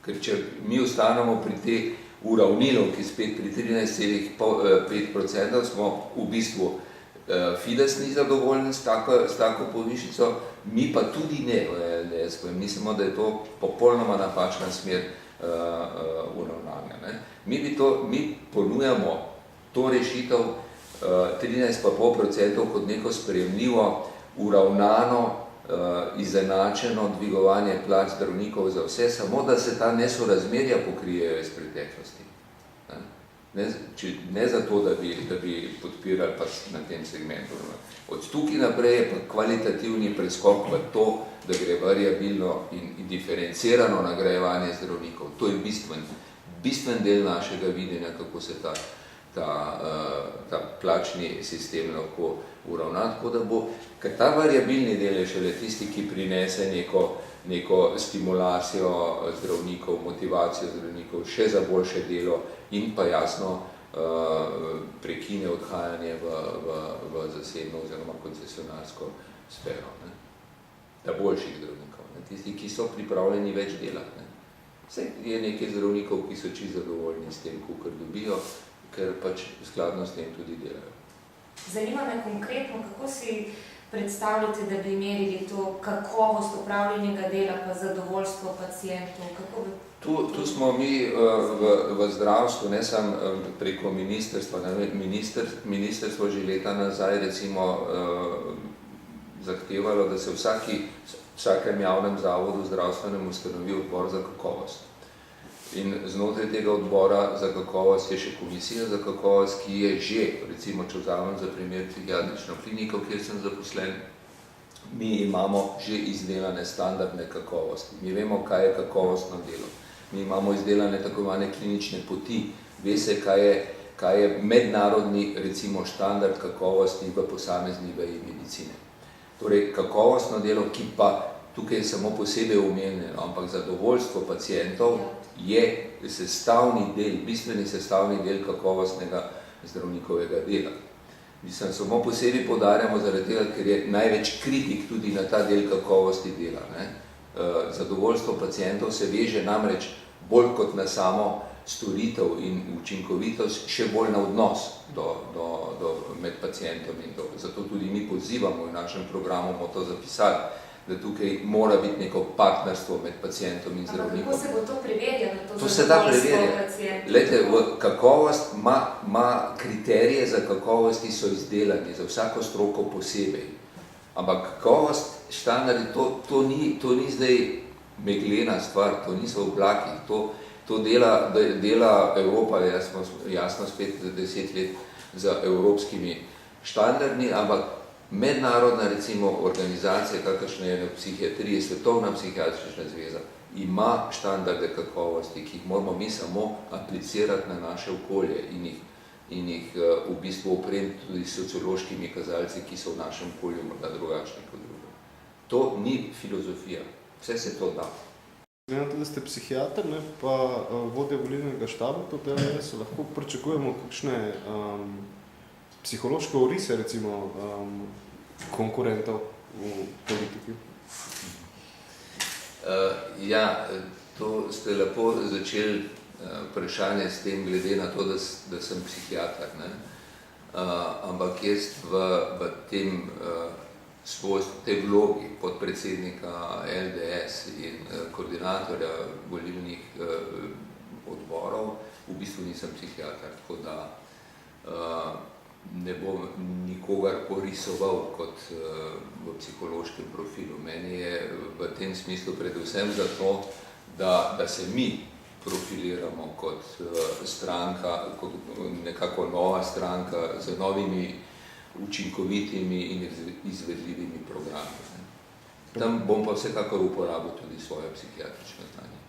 Ker če mi ostanemo pri te uravnilovki spet pri 13,5%, smo v bistvu Fides ni zadovoljen s tako povišico, mi pa tudi ne v LDS, mislimo, da je to popolnoma napačna smer uravnanja. Mi ponujamo to rešitev 13,5% kot neko sprejemljivo, uravnano, izenačeno dvigovanje plač zdravnikov za vse, samo da se ta nesorazmerja pokrijejo iz preteklosti. Ne zato, da bi podpirali pa na tem segmentu. Od tukaj naprej je pa kvalitativni preskok v to, da gre variabilno in diferencirano nagrajevanje zdravnikov. To je bistven del našega videnja, kako se ta plačni sistem lahko uravna, tako da bo, ker ta variabilni del je šele tisti, ki prinese neko stimulacijo zdravnikov, motivacijo zdravnikov, še za boljše delo in pa jasno prekine odhajanje v zasebno oziroma koncesionarsko sfero. Da boljših zdravnikov, tisti, ki so pripravljeni več delati. Vse je nekaj zdravnikov, ki so čisto zadovoljni s tem, kar dobijo, ker pač skladno s tem tudi delajo. Zanima me konkretno, kako si predstavljate, da bi imeli to kakovost upravljenega dela pa zadovoljstvo pacientov? Tu smo mi v zdravstvu, ne samo preko ministrstva. Ministrstvo že leta nazaj recimo zahtevalo, da se vsakem javnem zavodu zdravstvenem ustanovi odbor za kakovost. In znotraj tega odbora za kakovost je še komisija za kakovost, ki je že, recimo, če vzamem za primer psihiatrično kliniko, kjer sem zaposlen, mi imamo že izdelane standardne kakovosti. Mi vemo, kaj je kakovostno delo. Mi imamo izdelane tako imenovane klinične poti. Ve se, kaj je mednarodni, recimo, standard kakovosti v posamezni veji medicine. Torej, kakovostno delo, ki pa tukaj je samo posebej omenjeno, ampak zadovoljstvo pacientov je sestavni del, bistveni sestavni del kakovostnega zdravnikovega dela. Mislim, samo posebej poudarjamo zaradi tega, ker je največ kritik tudi na ta del kakovosti dela. Zadovoljstvo pacientov se veže namreč bolj kot na samo storitev in učinkovitost, še bolj na odnos med pacientom in to. Zato tudi mi pozivamo v našem programu, bomo to zapisali, da tukaj mora biti neko partnerstvo med pacientom in zdravnikom. Kako se bo to preverjalo? To se da preverjati. Glejte, kakovost ima kriterije za kakovosti so izdelani, za vsako stroko posebej. Ampak kakovost, standardi, to ni zdaj meglena stvar, to niso oblaki, to dela Evropa, jasno spet 10 let za evropskimi standardi, ampak mednarodna, recimo, organizacija, kakršna je v psihiatriji, Svetovna psihiatrična zveza, ima standarde kakovosti, ki jih moramo mi samo aplicirati na naše okolje in jih v bistvu opremiti tudi s sociološkimi kazalci, ki so v našem okolju morda drugačni kot drugo. To ni filozofija. Vse se to da. Glede, da ste psihiater, pa vodja volilnega štaba, to se lahko pričakujemo kakšne psihološke orise, recimo, konkurentov v politiki? Ja, to ste lepo začeli vprašanje s tem, glede na to, da sem psihiater. Ampak jaz v tem tej vlogi podpredsednika LDS in koordinatorja volilnih odborov v bistvu nisem psihiater, tako da ne bom nikogar porisoval kot v psihološkem profilu. Meni je v tem smislu predvsem zato, da se mi profiliramo kot stranka, kot nekako nova stranka z novimi učinkovitimi in izvedljivimi programi. Tam bom pa vsekakor uporabil tudi svoje psihiatrično znanje.